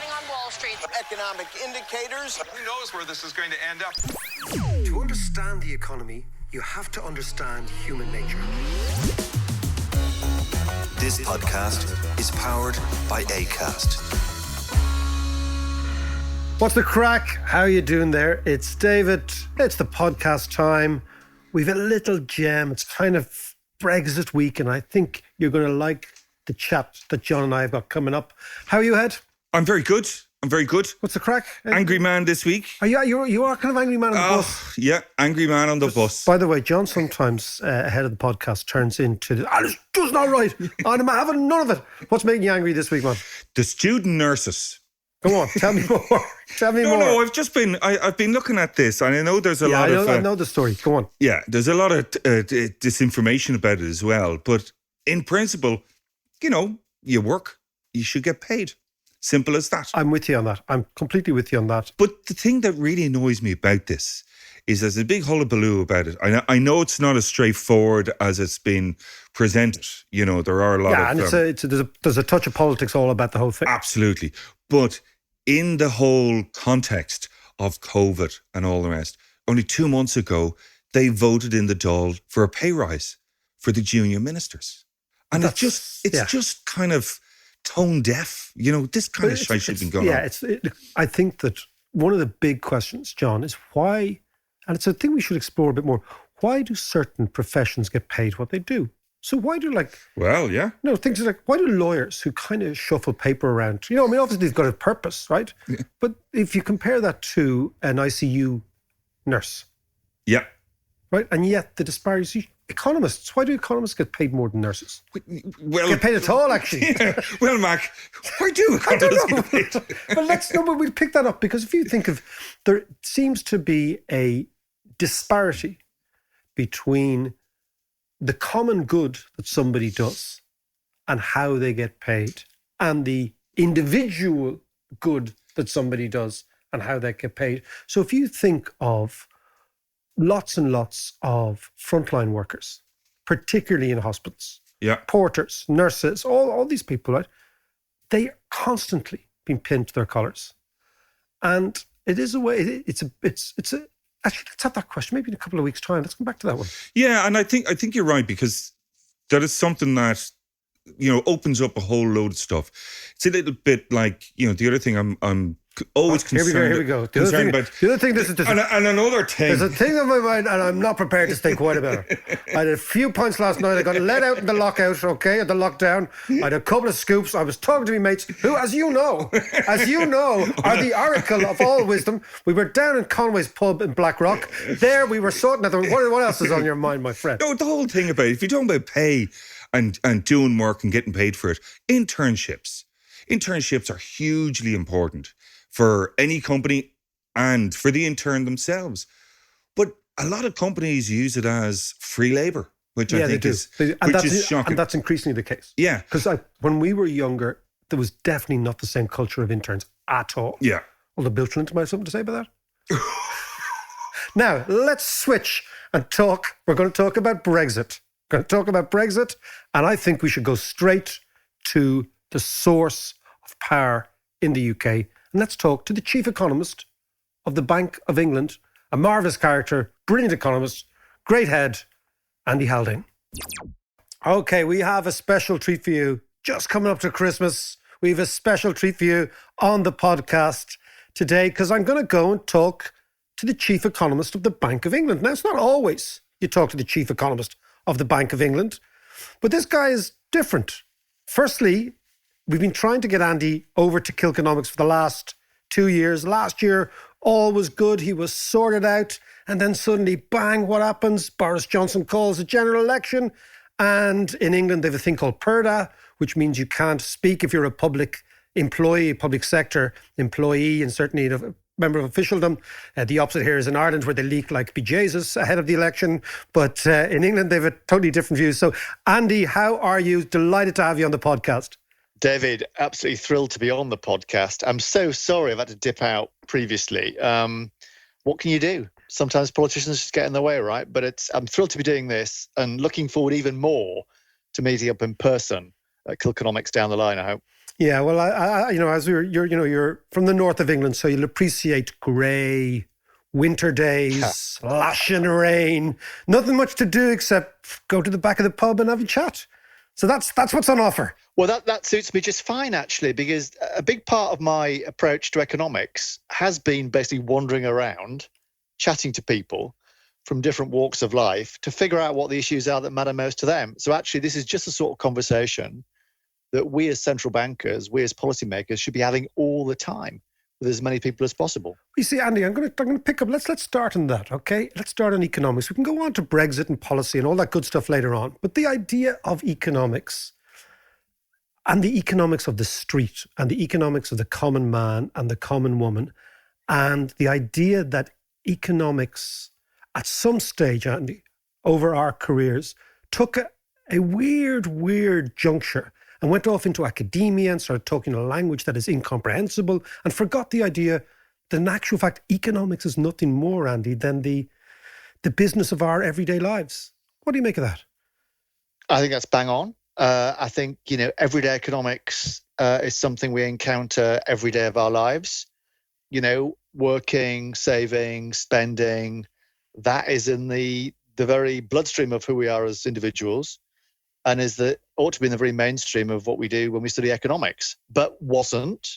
on Wall Street. Economic indicators. Who knows where this is going to end up? To understand the economy, you have to understand human nature. This podcast is powered by Acast. What's the crack? How are you doing there? It's David. It's the podcast time. We've a little gem. It's kind of Brexit week, and I think you're going to like the chat that John and I have got coming up. How are you, Ed? I'm very good. What's the crack? Angry man this week. You are kind of angry man on the bus. Yeah, angry man on the bus. By the way, John sometimes ahead of the podcast turns into, it's just not right. I'm having none of it. What's making you angry this week, man? The student nurses. Go on, tell me more. No, I've been looking at this, and I know there's a lot of... I know the story. Go on. Yeah, there's a lot of disinformation about it as well. But in principle, you work, you should get paid. Simple as that. I'm with you on that. I'm completely with you on that. But the thing that really annoys me about this is there's a big hullabaloo about it. I know it's not as straightforward as it's been presented. There are a lot of... Yeah, and there's a touch of politics all about the whole thing. Absolutely. But in the whole context of COVID and all the rest, only 2 months ago, they voted in the Dáil for a pay rise for the junior ministers. And it's just kind of tone deaf. This kind of shit should be going on. I think that one of the big questions, John, is why, and it's a thing we should explore a bit more, why do certain professions get paid what they do? So why do things like, why do lawyers who kind of shuffle paper around, obviously they've got a purpose, right? Yeah. But if you compare that to an ICU nurse. Yeah. Right? And yet the disparity, economists, why do economists get paid more than nurses? Well, get paid at all, actually. Yeah. Well, Mac, why do economists get paid? But we'll pick that up, because if you think of, there seems to be a disparity between the common good that somebody does and how they get paid, and the individual good that somebody does and how they get paid. So if you think of lots and lots of frontline workers, particularly in hospitals, porters, nurses, all these people, right? They are constantly being pinned to their collars. And it is a way, actually, let's have that question maybe in a couple of weeks' time. Let's come back to that one. Yeah, and I think you're right, because that is something that, opens up a whole load of stuff. It's a little bit like, the other thing I'm always concerned about. Here we go. The other thing, this is and another thing. There's a thing on my mind, and I'm not prepared to think quite about it. I had a few pints last night. I got let out in the lockout, at the lockdown. I had a couple of scoops. I was talking to my mates, who, as you know, are the oracle of all wisdom. We were down in Conway's pub in Blackrock. There we were sorting out what else is on your mind, my friend? No, the whole thing about it, if you're talking about pay and doing work and getting paid for it, internships are hugely important for any company and for the intern themselves. But a lot of companies use it as free labour, which I think is shocking. And that's increasingly the case. Yeah. Because when we were younger, there was definitely not the same culture of interns at all. Yeah. Although Bill Clinton might have something to say about that. Now, let's switch and talk. We're going to talk about Brexit. And I think we should go straight to the source of power in the UK. And let's talk to the chief economist of the Bank of England, a marvellous character, brilliant economist, great head, Andy Haldane. Okay, we have a special treat for you. Just coming up to Christmas, we have a special treat for you on the podcast today, because I'm going to go and talk to the chief economist of the Bank of England. Now, it's not always you talk to the chief economist of the Bank of England, but this guy is different. Firstly, we've been trying to get Andy over to Kilkenomics for the last 2 years. Last year, all was good. He was sorted out. And then suddenly, bang, what happens? Boris Johnson calls a general election. And in England, they have a thing called PERDA, which means you can't speak if you're a public employee, public sector employee, and certainly a member of officialdom. The opposite here is in Ireland, where they leak like bejesus ahead of the election. But in England, they have a totally different view. So, Andy, how are you? Delighted to have you on the podcast. David, absolutely thrilled to be on the podcast. I'm so sorry I've had to dip out previously. What can you do? Sometimes politicians just get in the way, right? But I'm thrilled to be doing this and looking forward even more to meeting up in person Kilconomics down the line, I hope. Yeah, well, as you're from the north of England, so you'll appreciate grey winter days, lashing rain, nothing much to do except go to the back of the pub and have a chat. So that's what's on offer. Well, that suits me just fine, actually, because a big part of my approach to economics has been basically wandering around, chatting to people from different walks of life to figure out what the issues are that matter most to them. So actually, this is just the sort of conversation that we as central bankers, we as policymakers should be having all the time with as many people as possible. You see, Andy, I'm going to pick up. Let's start on that, okay? Let's start on economics. We can go on to Brexit and policy and all that good stuff later on. But the idea of economics and the economics of the street and the economics of the common man and the common woman and the idea that economics at some stage, Andy, over our careers, took a weird juncture and went off into academia and started talking a language that is incomprehensible and forgot the idea that in actual fact, economics is nothing more, Andy, than the business of our everyday lives. What do you make of that? I think that's bang on. I think, everyday economics is something we encounter every day of our lives. Working, saving, spending, that is in the very bloodstream of who we are as individuals, and ought to be in the very mainstream of what we do when we study economics, but wasn't.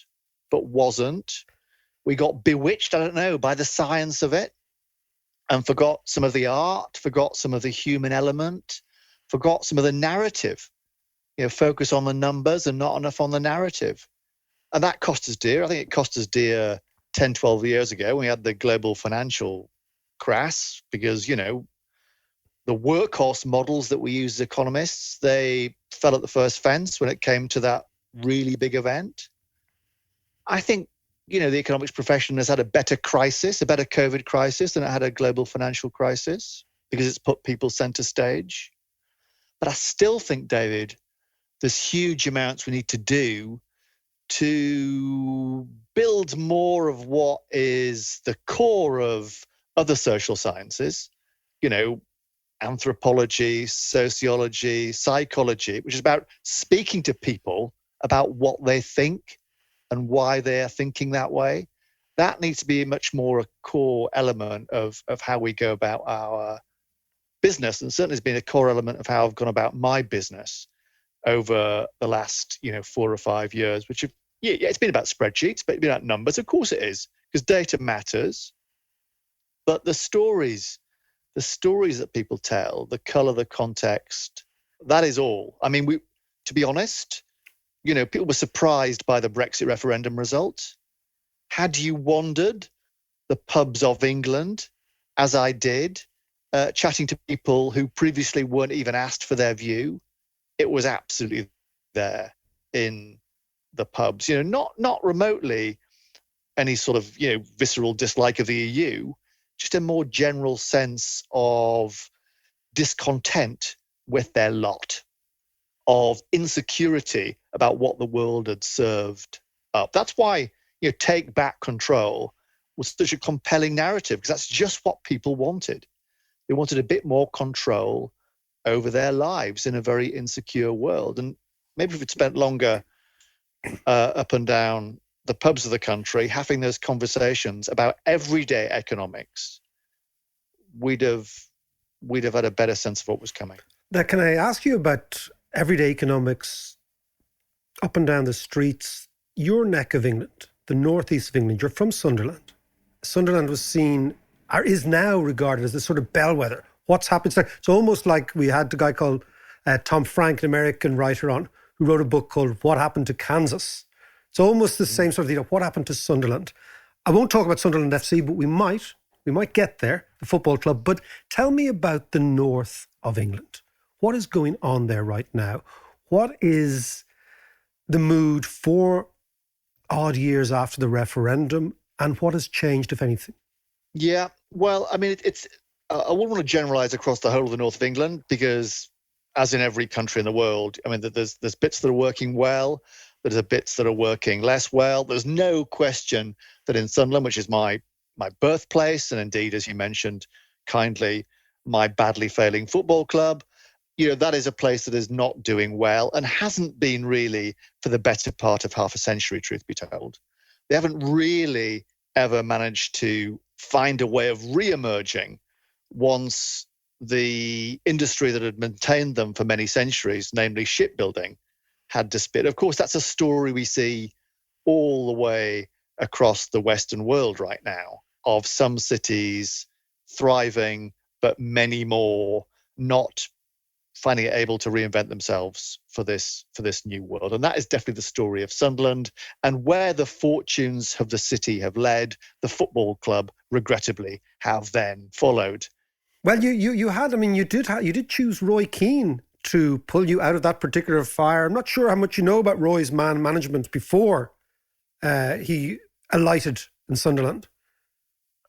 We got bewitched, I don't know, by the science of it and forgot some of the art, forgot some of the human element, forgot some of the narrative, focus on the numbers and not enough on the narrative. And that cost us dear. I think it cost us dear 10, 12 years ago when we had the global financial crash because, the workhorse models that we use as economists, they fell at the first fence when it came to that really big event. I think, the economics profession has had a better COVID crisis than it had a global financial crisis because it's put people center stage. But I still think, David, there's huge amounts we need to do to build more of what is the core of other social sciences, anthropology, sociology, psychology, which is about speaking to people about what they think and why they are thinking that way. That needs to be much more a core element of how we go about our business, and certainly has been a core element of how I've gone about my business over the last 4 or 5 years, which it's been about spreadsheets, but it's been about numbers. Of course it is, because data matters. But the stories that people tell, the color, the context, that is all. I mean, to be honest, people were surprised by the Brexit referendum result. Had you wandered the pubs of England, as I did, chatting to people who previously weren't even asked for their view, it was absolutely there in the pubs. Not remotely any sort of visceral dislike of the EU, just a more general sense of discontent with their lot, of insecurity about what the world had served up. That's why Take Back Control was such a compelling narrative, because that's just what people wanted. They wanted a bit more control over their lives in a very insecure world. And maybe if we'd spent longer up and down the pubs of the country having those conversations about everyday economics, we'd have had a better sense of what was coming. Now, can I ask you about everyday economics up and down the streets? Your neck of England, the northeast of England, you're from Sunderland. Sunderland was seen, or is now regarded as the sort of bellwether. What's happened? It's almost like we had a guy called Tom Frank, an American writer, on who wrote a book called What Happened to Kansas. It's almost the same sort of thing. What happened to Sunderland? I won't talk about Sunderland FC, but we might get there, the football club. But tell me about the north of England. What is going on there right now? What is the mood 4 odd years after the referendum, and what has changed, if anything? Yeah, well, I mean, I wouldn't want to generalize across the whole of the north of England, because as in every country in the world, I mean, there's bits that are working well, there's bits that are working less well. There's no question that in Sunderland, which is my birthplace, and indeed, as you mentioned kindly, my badly failing football club, that is a place that is not doing well and hasn't been really for the better part of half a century, truth be told. They haven't really ever managed to find a way of re-emerging once the industry that had maintained them for many centuries, namely shipbuilding, had disappeared. Of course, that's a story we see all the way across the Western world right now, of some cities thriving, but many more not finding it able to reinvent themselves for this new world. And that is definitely the story of Sunderland, and where the fortunes of the city have led, the football club regrettably have then followed. Well, you did choose Roy Keane to pull you out of that particular fire. I'm not sure how much you know about Roy's man management before he alighted in Sunderland.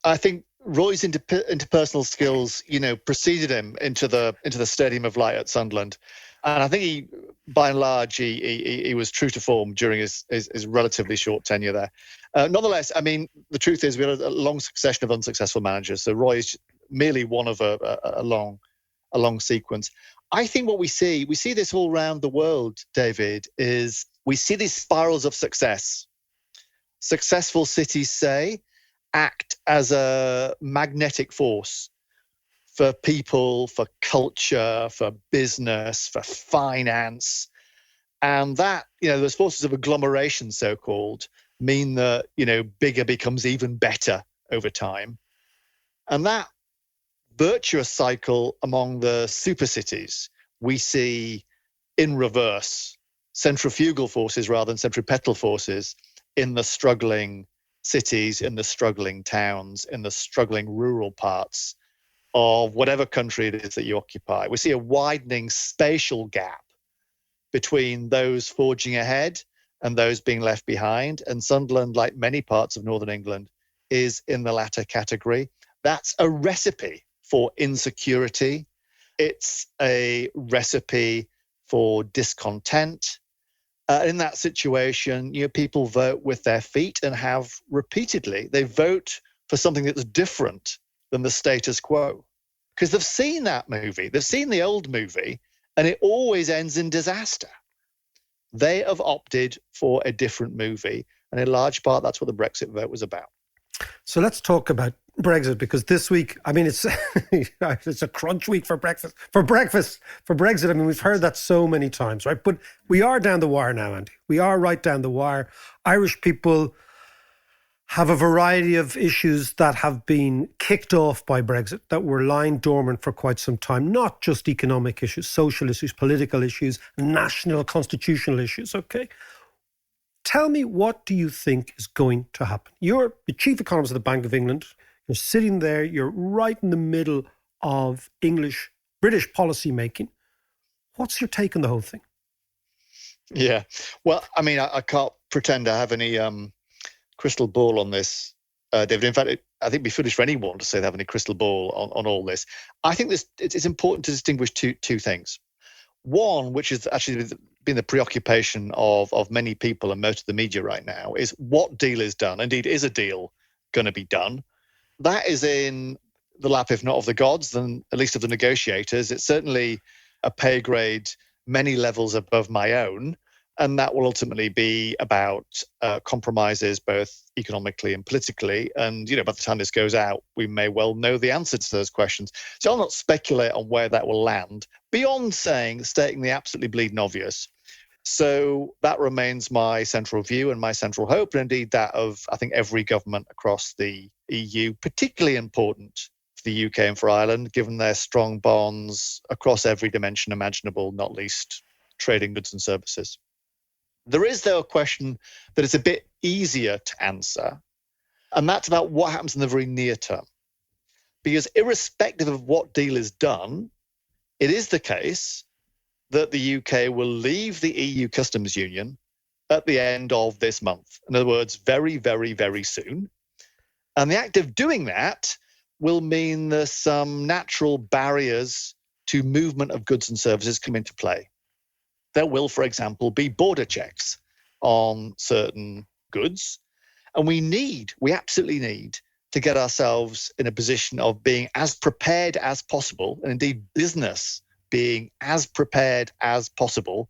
I think Roy's interpersonal skills, preceded him into the Stadium of Light at Sunderland, and I think he, by and large, he was true to form during his relatively short tenure there. Nonetheless, I mean, the truth is we had a long succession of unsuccessful managers, so Roy is merely one of a long sequence. I think what we see this all around the world, David, is we see these spirals of success. Successful cities, say, act as a magnetic force for people, for culture, for business, for finance. And that, those forces of agglomeration, so-called, mean that, bigger becomes even better over time. And that virtuous cycle among the super cities we see in reverse, centrifugal forces rather than centripetal forces in the struggling cities, in the struggling towns, in the struggling rural parts of whatever country it is that you occupy. We see a widening spatial gap between those forging ahead and those being left behind. And Sunderland, like many parts of Northern England, is in the latter category. That's a recipe for insecurity. It's a recipe for discontent. In that situation, people vote with their feet and have repeatedly. They vote for something that's different than the status quo because they've seen that movie. They've seen the old movie, and it always ends in disaster. They have opted for a different movie, and in large part, that's what the Brexit vote was about. So let's talk about Brexit, because this week, I mean, it's it's a crunch week for Brexit. I mean, we've heard that so many times, right? But we are down the wire now, Andy. We are right down the wire. Irish people have a variety of issues that have been kicked off by Brexit, that were lying dormant for quite some time. Not just economic issues, social issues, political issues, national constitutional issues, okay? Tell me, what do you think is going to happen? You're the chief economist of the Bank of England. You're sitting there, you're right in the middle of British policy making. What's your take on the whole thing? Yeah, well, I mean, I can't pretend I have any crystal ball on this, David. In fact, I think it'd be foolish for anyone to say they have any crystal ball on all this. I think it's important to distinguish two things. One, which is actually been the preoccupation of many people and most of the media right now, is what deal is done. Indeed, is a deal going to be done? That is in the lap, if not of the gods, then at least of the negotiators. It's certainly a pay grade many levels above my own. And that will ultimately be about compromises, both economically and politically. And, by the time this goes out, we may well know the answer to those questions. So I'll not speculate on where that will land, beyond stating the absolutely bleeding obvious. So that remains my central view and my central hope, and indeed that of, I think, every government across the EU, particularly important for the UK and for Ireland, given their strong bonds across every dimension imaginable, not least trading goods and services. There is, though, a question that is a bit easier to answer, and that's about what happens in the very near term. Because irrespective of what deal is done, it is the case that the UK will leave the EU customs union at the end of this month. In other words, very, very, very soon. And the act of doing that will mean that some natural barriers to movement of goods and services come into play. There will, for example, be border checks on certain goods. And we absolutely need to get ourselves in a position of being as prepared as possible, and indeed business being as prepared as possible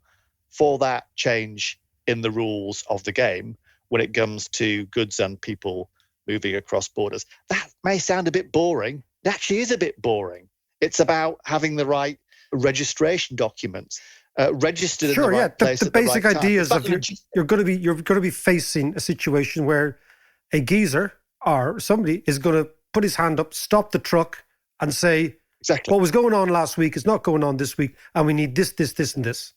for that change in the rules of the game when it comes to goods and people moving across borders. That may sound a bit boring. It actually is a bit boring. It's about having the right registration documents, registered in the right place the at the right basic time. ideas of you're going to be facing a situation where a geezer or somebody is going to put his hand up, stop the truck, and say, exactly, what was going on last week is not going on this week, and we need this, this, this, and this.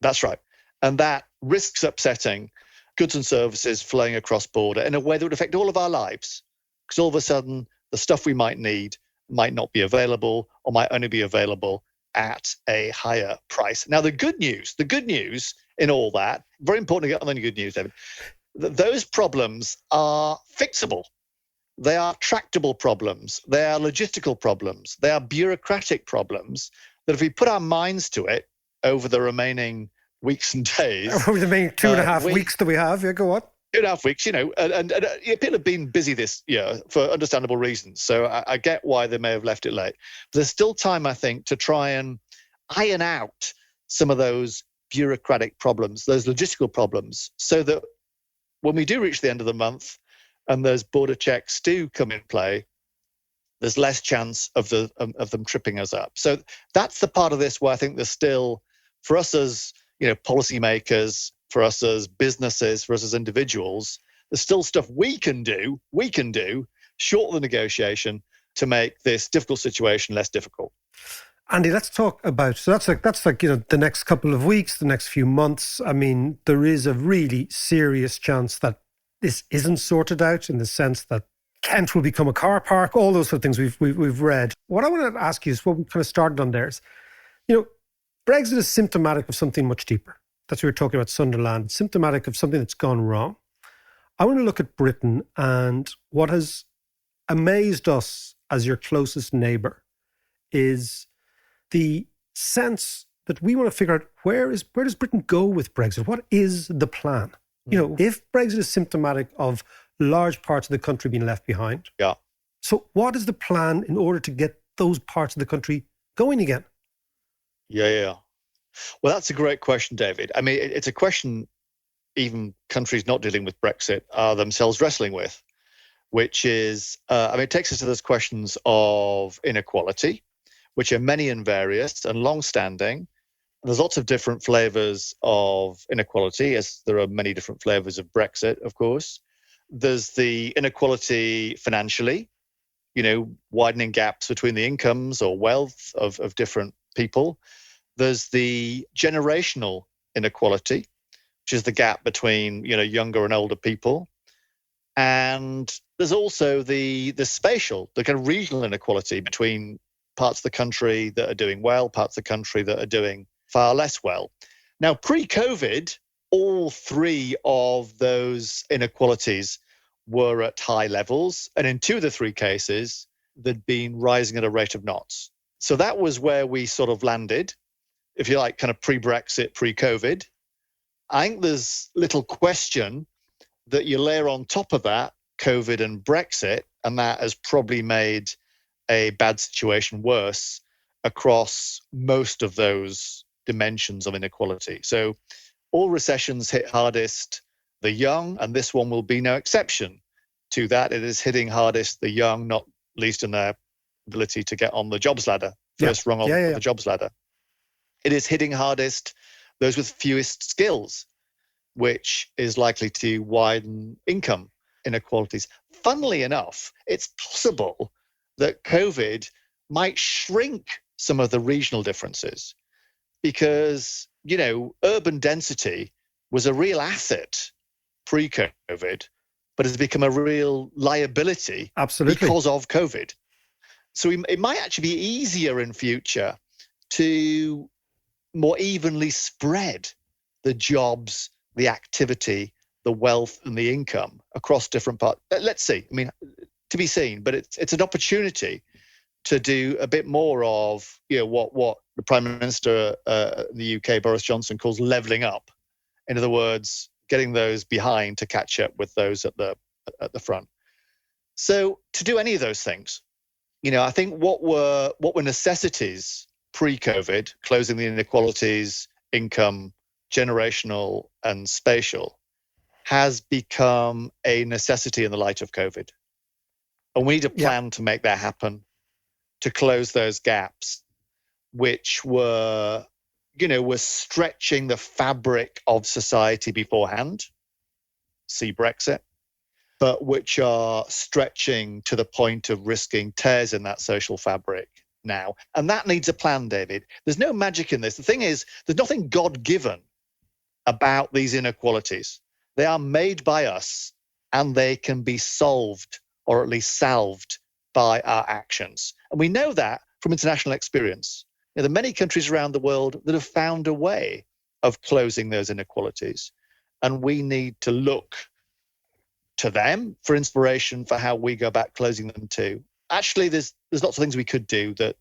That's right. And that risks upsetting goods and services flowing across border in a way that would affect all of our lives. Because all of a sudden, the stuff we might need might not be available or might only be available at a higher price. Now, the good news in all that, very important to get on the good news, David, those problems are fixable. They are tractable problems. They are logistical problems. They are bureaucratic problems that if we put our minds to it over the remaining weeks and days. Over the remaining 2.5 weeks that we have. Yeah, go on. 2.5 weeks, and people have been busy this year for understandable reasons. So I get why they may have left it late. But there's still time, I think, to try and iron out some of those bureaucratic problems, those logistical problems, so that when we do reach the end of the month and those border checks do come in play, there's less chance of them tripping us up. So that's the part of this where I think there's still, for us as policymakers, for us as businesses, for us as individuals, there's still stuff we can do short of the negotiation to make this difficult situation less difficult. Andy, let's talk about, so that's like the next couple of weeks, the next few months. I mean, there is a really serious chance that this isn't sorted out, in the sense that Kent will become a car park, all those sort of things we've read. What I want to ask you is, what we kind of started on there is, Brexit is symptomatic of something much deeper. That's what we were talking about, Sunderland. It's symptomatic of something that's gone wrong. I want to look at Britain, and what has amazed us as your closest neighbour is the sense that we want to figure out where does Britain go with Brexit? What is the plan? If Brexit is symptomatic of large parts of the country being left behind. Yeah. So what is the plan in order to get those parts of the country going again? Yeah. Well, that's a great question, David. I mean, it's a question even countries not dealing with Brexit are themselves wrestling with, which is, it takes us to those questions of inequality, which are many and various and long-standing. There's lots of different flavors of inequality, as there are many different flavors of Brexit, of course. There's the inequality financially, widening gaps between the incomes or wealth of different people. There's the generational inequality, which is the gap between, younger and older people. And there's also the spatial, the kind of regional inequality between parts of the country that are doing well, parts of the country that are doing far less well. Now, pre-COVID, all three of those inequalities were at high levels. And in two of the three cases, they'd been rising at a rate of knots. So that was where we sort of landed, if you like, kind of pre-Brexit, pre-COVID. I think there's little question that you layer on top of that COVID and Brexit, and that has probably made a bad situation worse across most of those dimensions of inequality. So all recessions hit hardest the young, and this one will be no exception to that. It is hitting hardest the young, not least in their ability to get on the jobs ladder, first rung on the jobs ladder. It is hitting hardest those with fewest skills, which is likely to widen income inequalities. Funnily enough, it's possible that COVID might shrink some of the regional differences because, urban density was a real asset pre-COVID, but has become a real liability because of COVID. So it might actually be easier in future to more evenly spread the jobs, the activity, the wealth and the income across different parts. Let's see. I mean, to be seen, but it's an opportunity to do a bit more of what the Prime Minister in the UK, Boris Johnson, calls levelling up. In other words, getting those behind to catch up with those at the front. So to do any of those things, I think what were necessities pre-COVID, closing the inequalities, income, generational and spatial, has become a necessity in the light of COVID. And we need a plan to make that happen, to close those gaps, which were stretching the fabric of society beforehand, see Brexit, but which are stretching to the point of risking tears in that social fabric now. And that needs a plan, David. There's no magic in this. The thing is, there's nothing God-given about these inequalities. They are made by us, and they can be solved, or at least salved, by our actions. And we know that from international experience. There are many countries around the world that have found a way of closing those inequalities. And we need to look to them for inspiration for how we go about closing them too. Actually, there's lots of things we could do that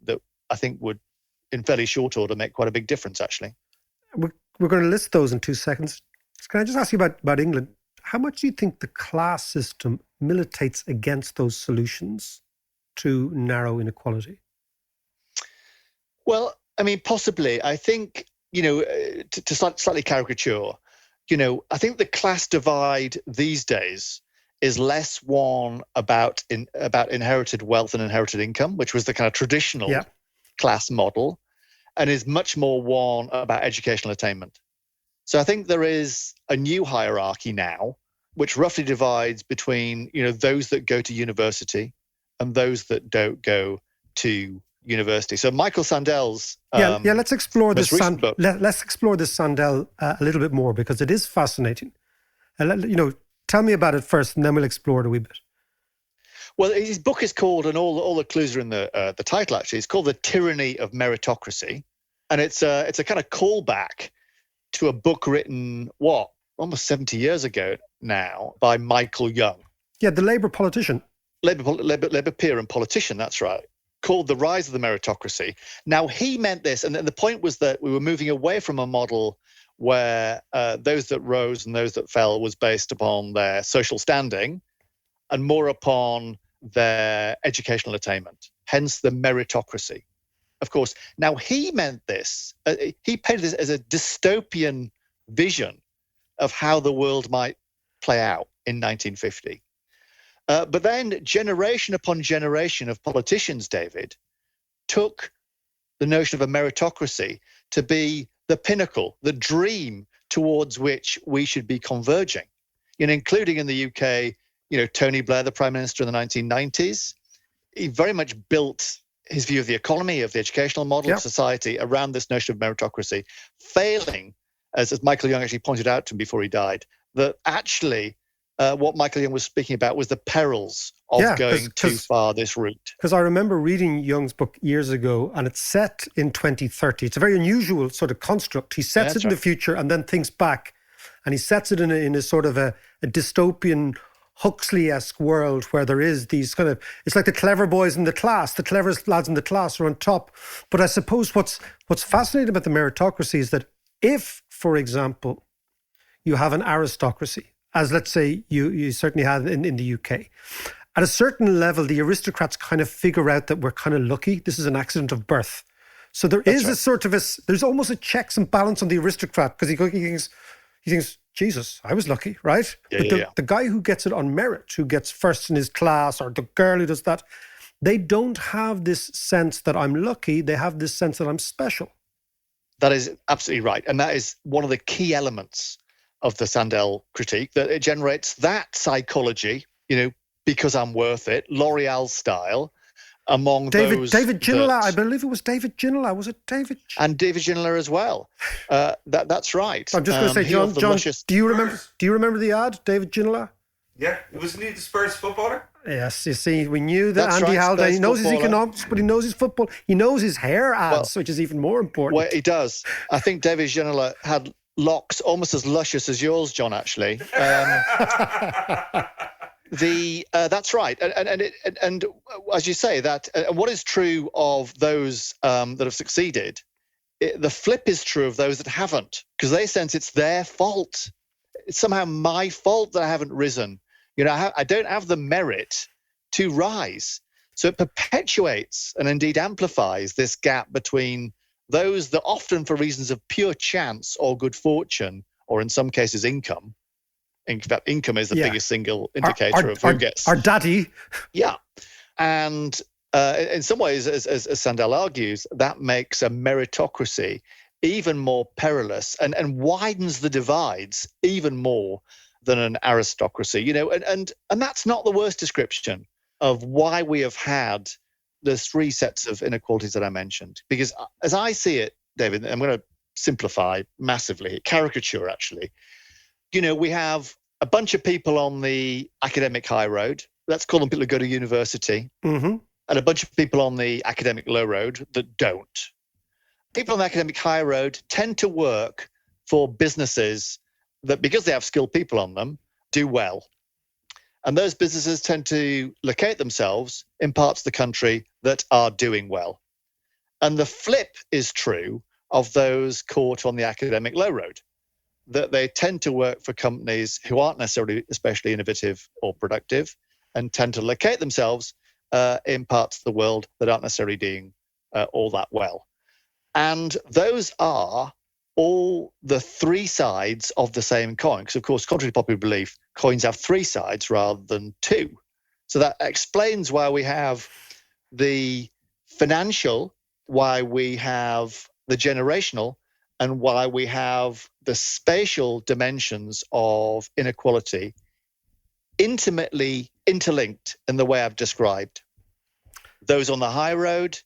I think would, in fairly short order, make quite a big difference, actually. We're going to list those in 2 seconds. Can I just ask you about England? How much do you think the class system militates against those solutions to narrow inequality? Well, I mean, possibly. I think, to slightly caricature, I think the class divide these days is less one about inherited wealth and inherited income, which was the kind of traditional class model, and is much more one about educational attainment. So I think there is a new hierarchy now, which roughly divides between, those that go to university and those that don't go to university. So Michael Sandel's let's explore this. Let's explore this Sandel a little bit more, because it is fascinating. Tell me about it first, and then we'll explore it a wee bit. Well, his book is called, and all the clues are in the title. Actually, it's called "The Tyranny of Meritocracy," and it's a kind of callback to a book written almost 70 years ago now by Michael Young. Yeah, the Labour politician, Labour peer and politician. That's right. Called The Rise of the Meritocracy. Now, he meant this, and the point was that we were moving away from a model where those that rose and those that fell was based upon their social standing and more upon their educational attainment, hence the meritocracy. Of course, now he meant this, he painted this as a dystopian vision of how the world might play out in 1950. But then generation upon generation of politicians, David, took the notion of a meritocracy to be the pinnacle, the dream towards which we should be converging. Including in the UK, Tony Blair, the Prime Minister in the 1990s, he very much built his view of the economy, of the educational model of society around this notion of meritocracy, failing, as Michael Young actually pointed out to him before he died, that actually what Michael Young was speaking about was the perils of going too far this route. Because I remember reading Young's book years ago, and it's set in 2030. It's a very unusual sort of construct. He sets it in the future and then thinks back, and he sets it in a sort of a dystopian Huxley-esque world where there is these kind of, it's like the clever boys in the class, the cleverest lads in the class are on top. But I suppose what's fascinating about the meritocracy is that if, for example, you have an aristocracy, as let's say you certainly had in the UK, at a certain level, the aristocrats kind of figure out that we're kind of lucky. This is an accident of birth. So there is a sort of there's almost a checks and balance on the aristocrat, because he thinks, Jesus, I was lucky, right? The guy who gets it on merit, who gets first in his class, or the girl who does that, they don't have this sense that I'm lucky. They have this sense that I'm special. That is absolutely right. And that is one of the key elements of the Sandel critique, that it generates that psychology, because I'm worth it, L'Oreal style, among those. David Ginola, I believe it was David Ginola. Was it David? And David Ginola as well. That's right. I'm just going to say, John, do you remember the ad, David Ginola? Yeah, wasn't he the Spurs footballer? Yes, you see, we knew that That's Andy right, Haldane, he knows his footballer. economics, but he knows his football. He knows his hair ads, which is even more important. Well, he does. I think David Ginola had locks almost as luscious as yours, John, actually. That's right, and as you say, that what is true of those that have succeeded, the flip is true of those that haven't, because they sense it's their fault. It's somehow my fault that I haven't risen. I don't have the merit to rise. So it perpetuates and indeed amplifies this gap between those that often for reasons of pure chance or good fortune, or in some cases income, in fact, income is the biggest single indicator of who gets... Our daddy. Yeah. And in some ways, as Sandel argues, that makes a meritocracy even more perilous and widens the divides even more than an aristocracy. You know, and that's not the worst description of why we have had the three sets of inequalities that I mentioned. Because as I see it, David, I'm going to simplify massively, caricature actually. You know, we have a bunch of people on the academic high road. Let's call them people who go to university. Mm-hmm. And a bunch of people on the academic low road that don't. People on the academic high road tend to work for businesses that, because they have skilled people on them, do well. And those businesses tend to locate themselves in parts of the country that are doing well. And the flip is true of those caught on the academic low road, that they tend to work for companies who aren't necessarily especially innovative or productive and tend to locate themselves in parts of the world that aren't necessarily doing all that well. And those are all the three sides of the same coin. Because, of course, contrary to popular belief, coins have three sides rather than two. So that explains why we have the financial, why we have the generational, and why we have the spatial dimensions of inequality intimately interlinked in the way I've described. Those on the high road,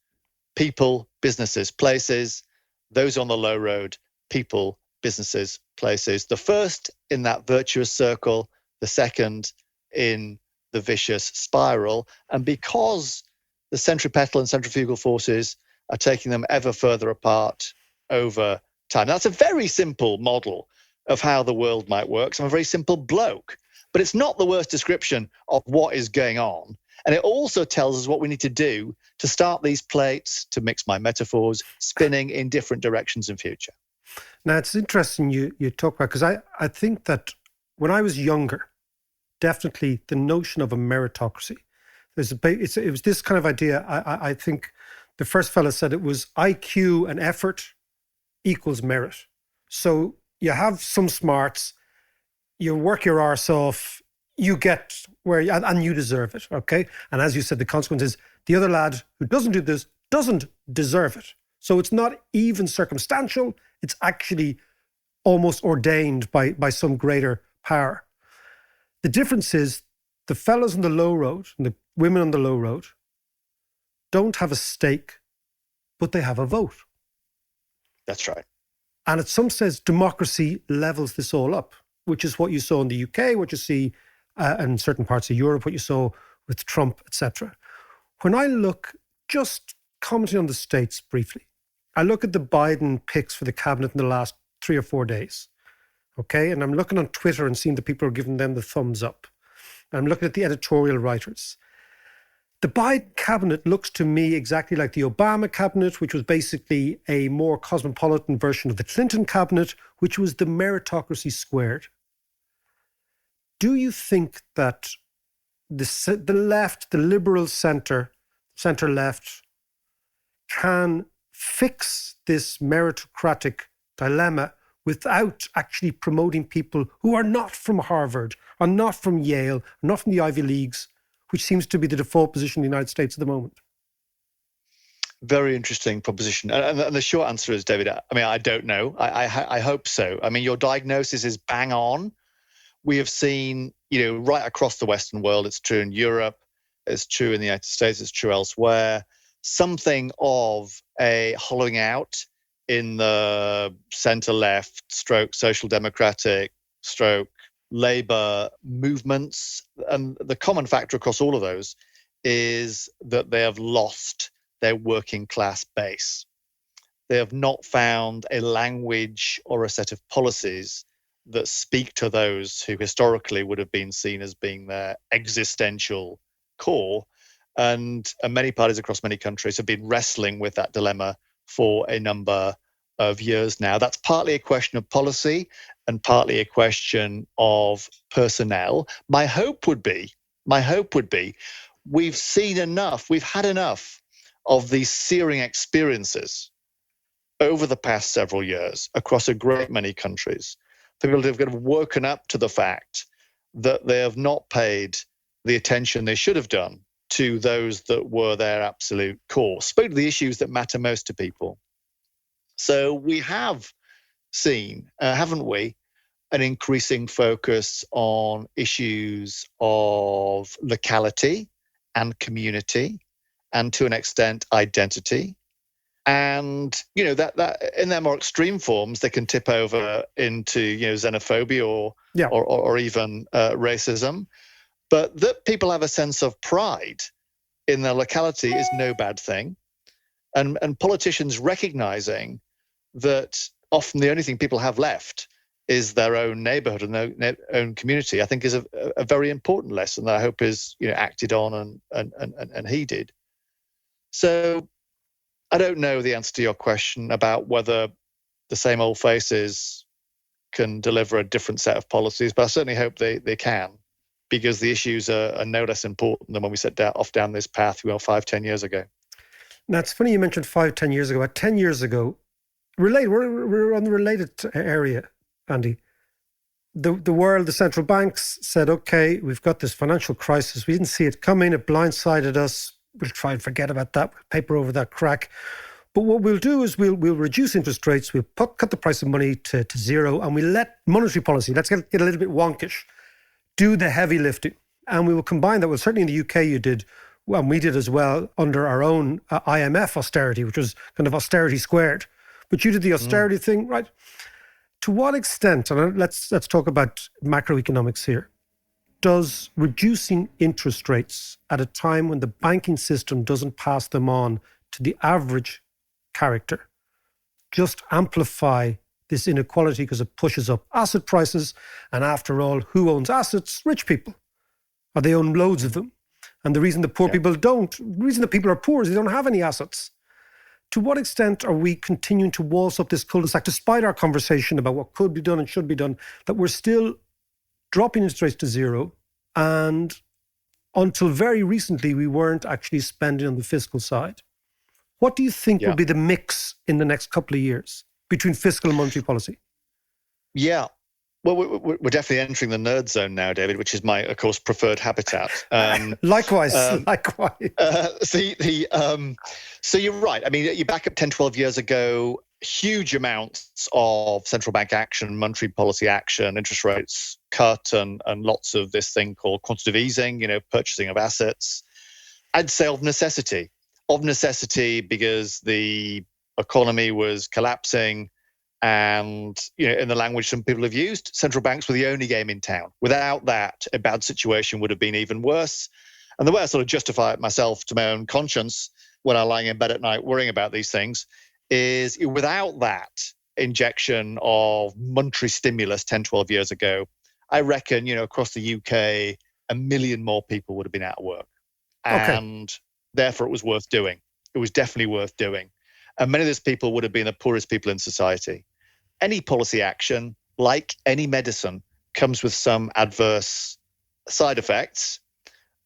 people, businesses, places. Those on the low road, people, businesses, places. The first in that virtuous circle, the second in the vicious spiral. And because the centripetal and centrifugal forces are taking them ever further apart over time. That's a very simple model of how the world might work. So I'm a very simple bloke. But it's not the worst description of what is going on. And it also tells us what we need to do to start these plates, to mix my metaphors, spinning in different directions in future. Now, it's interesting you talk about, because I think that when I was younger, definitely the notion of a meritocracy, it was this kind of idea. I think the first fella said it was IQ and effort equals merit. So you have some smarts, you work your arse off, you get where, and you deserve it, okay? And as you said, the consequence is the other lad who doesn't do this doesn't deserve it. So it's not even circumstantial, it's actually almost ordained by some greater power. The difference is the fellas on the low road and the women on the low road don't have a stake, but they have a vote. That's right. And at some sense, democracy levels this all up, which is what you saw in the UK, what you see in certain parts of Europe, what you saw with Trump, etc. When I look, just commenting on the States briefly, I look at the Biden picks for the cabinet in the last 3 or 4 days, okay? And I'm looking on Twitter and seeing that people are giving them the thumbs up. And I'm looking at the editorial writers. The Biden cabinet looks to me exactly like the Obama cabinet, which was basically a more cosmopolitan version of the Clinton cabinet, which was the meritocracy squared. Do you think that the left, the liberal centre-left, can fix this meritocratic dilemma without actually promoting people who are not from Harvard, are not from Yale, are not from the Ivy Leagues, which seems to be the default position in the United States at the moment? Very interesting proposition. And the short answer is, David, I mean, I don't know. I hope so. I mean, your diagnosis is bang on. We have seen, right across the Western world, it's true in Europe, it's true in the United States, it's true elsewhere, something of a hollowing out in the centre-left stroke social democratic stroke Labour movements. And the common factor across all of those is that they have lost their working class base. They have not found a language or a set of policies that speak to those who historically would have been seen as being their existential core. And many parties across many countries have been wrestling with that dilemma for a number of years now. That's partly a question of policy and partly a question of personnel. My hope would be, we've seen enough, we've had enough of these searing experiences over the past several years across a great many countries. People have kind of woken up to the fact that they have not paid the attention they should have done to those that were their absolute core, spoke to the issues that matter most to people. So we have seen, haven't we, an increasing focus on issues of locality and community, and to an extent, identity. And, that in their more extreme forms, they can tip over into, xenophobia or even racism. But that people have a sense of pride in their locality is no bad thing. And politicians recognizing that often the only thing people have left is their own neighborhood and their own community, I think is a very important lesson that I hope is acted on and heeded. So I don't know the answer to your question about whether the same old faces can deliver a different set of policies, but I certainly hope they can, because the issues are no less important than when we set off down this path 5-10 years ago. Now, it's funny you mentioned 5-10 years ago. About 10 years ago, we're on the related area, Andy. The world, the central banks said, okay, we've got this financial crisis. We didn't see it coming. It blindsided us. We'll try and forget about that. We'll paper over that crack. But what we'll do is we'll reduce interest rates. We'll cut the price of money to zero, and we let monetary policy, let's get a little bit wonkish, do the heavy lifting. And we will combine that. Well, certainly in the UK you did, well, we did as well under our own IMF austerity, which was kind of austerity squared. But you did the austerity thing, right? To what extent, and let's talk about macroeconomics here, does reducing interest rates at a time when the banking system doesn't pass them on to the average character just amplify this inequality because it pushes up asset prices? And after all, who owns assets? Rich people. Or they own loads of them. And the reason the poor people don't, the reason that people are poor is they don't have any assets. To what extent are we continuing to waltz up this cul-de-sac, despite our conversation about what could be done and should be done, that we're still dropping interest rates to zero, and until very recently, we weren't actually spending on the fiscal side? What do you think will be the mix in the next couple of years between fiscal and monetary policy? Yeah. Well, we're definitely entering the nerd zone now, David, which is my, of course, preferred habitat. Likewise. So you're right. I mean, you back up 10, 12 years ago, huge amounts of central bank action, monetary policy action, interest rates cut, and lots of this thing called quantitative easing, purchasing of assets. I'd say of necessity because the economy was collapsing. And, in the language some people have used, central banks were the only game in town. Without that, a bad situation would have been even worse. And the way I sort of justify it myself to my own conscience when I'm lying in bed at night worrying about these things is without that injection of monetary stimulus 10, 12 years ago, I reckon, across the UK, 1 million more people would have been out of work. And therefore it was worth doing. It was definitely worth doing. And many of those people would have been the poorest people in society. Any policy action, like any medicine, comes with some adverse side effects.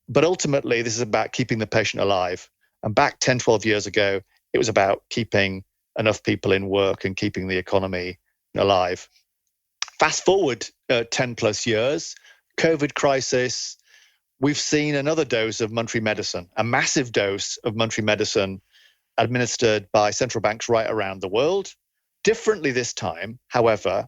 But ultimately, this is about keeping the patient alive. And back 10, 12 years ago, it was about keeping enough people in work and keeping the economy alive. Fast forward 10 plus years, COVID crisis, we've seen another dose of monetary medicine, a massive dose of monetary medicine administered by central banks right around the world. Differently this time, however,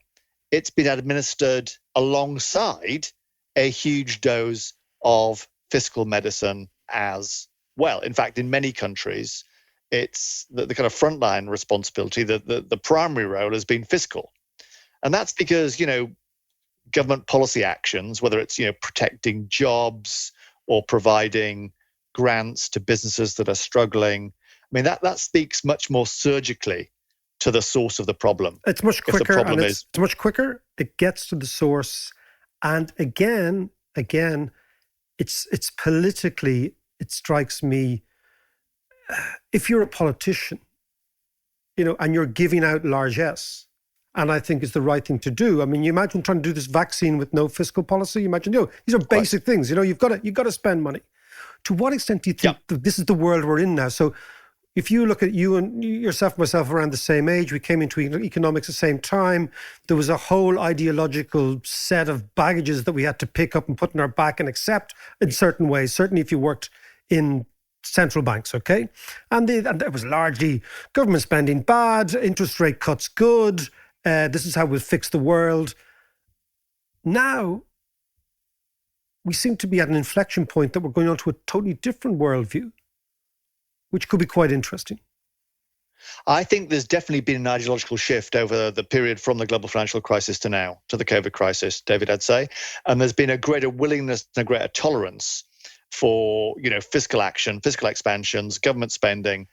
it's been administered alongside a huge dose of fiscal medicine as well. In fact, in many countries, it's the kind of frontline responsibility, the primary role has been fiscal. And that's because, government policy actions, whether it's, protecting jobs or providing grants to businesses that are struggling, I mean, that speaks much more surgically to the source of the problem. It's much quicker. It's much quicker. It gets to the source. And again, it's politically, it strikes me, if you're a politician, and you're giving out largesse, and I think it's the right thing to do. I mean, you imagine trying to do this vaccine with no fiscal policy. You imagine, these are basic things. You've got to spend money. To what extent do you think that this is the world we're in now? So if you look at you and yourself and myself around the same age, we came into economics at the same time. There was a whole ideological set of baggages that we had to pick up and put in our back and accept in certain ways, certainly if you worked in central banks, okay? And it was largely government spending bad, interest rate cuts good, this is how we'll fix the world. Now, we seem to be at an inflection point that we're going on to a totally different worldview, which could be quite interesting. I think there's definitely been an ideological shift over the period from the global financial crisis to now, to the COVID crisis, David, I'd say. And there's been a greater willingness and a greater tolerance for, fiscal action, fiscal expansions, government spending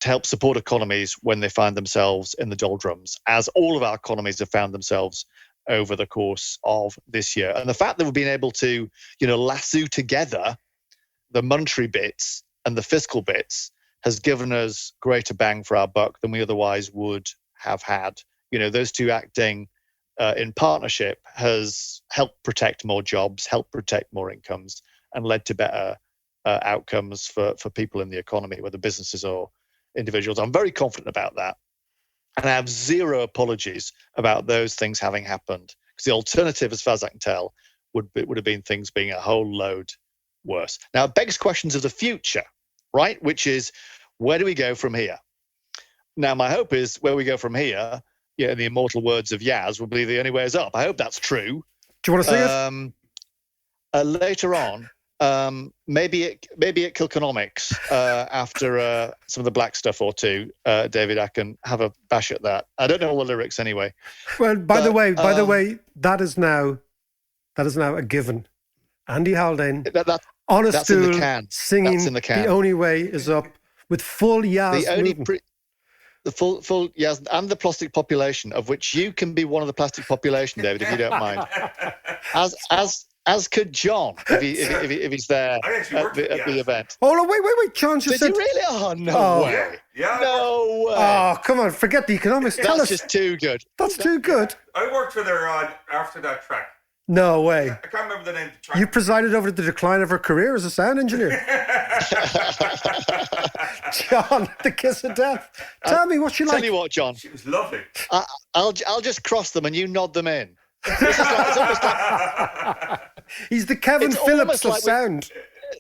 to help support economies when they find themselves in the doldrums, as all of our economies have found themselves over the course of this year. And the fact that we've been able to, lasso together the monetary bits and the fiscal bits has given us greater bang for our buck than we otherwise would have had. Those two acting in partnership has helped protect more jobs, helped protect more incomes, and led to better outcomes for people in the economy, whether businesses or individuals. I'm very confident about that. And I have zero apologies about those things having happened, because the alternative, as far as I can tell, would have been things being a whole load worse. Now, it begs questions of the future, right? Which is, where do we go from here? Now, my hope is where we go from here, in the immortal words of Yaz, will be the only way is up. I hope that's true. Do you want to see it? Later on, maybe at Kilconomics, after some of the black stuff or two, David, I can have a bash at that. I don't know all the lyrics anyway. Well, by the way, that is now a given. Andy Haldane on a stool singing "The Only Way Is Up" with full Yaz movement. The full Yaz and the plastic population, of which you can be one of the plastic population, David, if you don't mind. As could John, if he's there at the event. Oh, wait. John just said... Did you really? Oh, no way. Yeah. No way. Oh, come on. Forget the economics. That's just too good. That's too good. I worked with her after that track. No way. I can't remember the name of the track. You presided over the decline of her career as a sound engineer. John, the kiss of death. Tell me what she like. Tell you what, John. She was lovely. I'll just cross them and you nod them in. It's almost like, he's the Kevin Phillips of sound.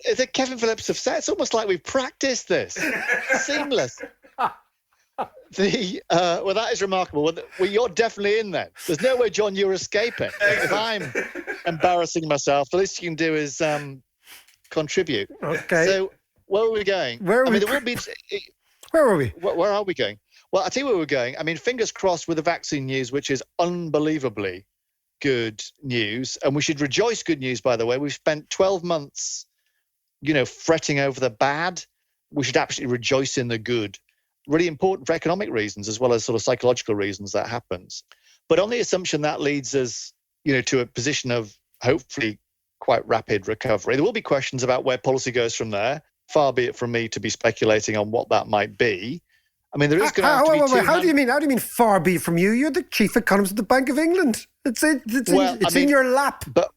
It's a Kevin Phillips of sound. It's almost like we've practiced this. Seamless. Well, that is remarkable. Well, you're definitely in then. There's no way, John, you're escaping. If I'm embarrassing myself, the least you can do is contribute. Okay. So, where are we going? Where are we going? Well, I'll tell you where we're going. I mean, fingers crossed with the vaccine news, which is unbelievably good news. And we should rejoice good news, by the way. We've spent 12 months, fretting over the bad. We should absolutely rejoice in the good. Really important for economic reasons as well as sort of psychological reasons that happens. But on the assumption that leads us, to a position of hopefully quite rapid recovery. There will be questions about where policy goes from there. Far be it from me to be speculating on what that might be. I mean, there is going to have to be How do you mean far be from you? You're the chief economist of the Bank of England. It's in your lap. But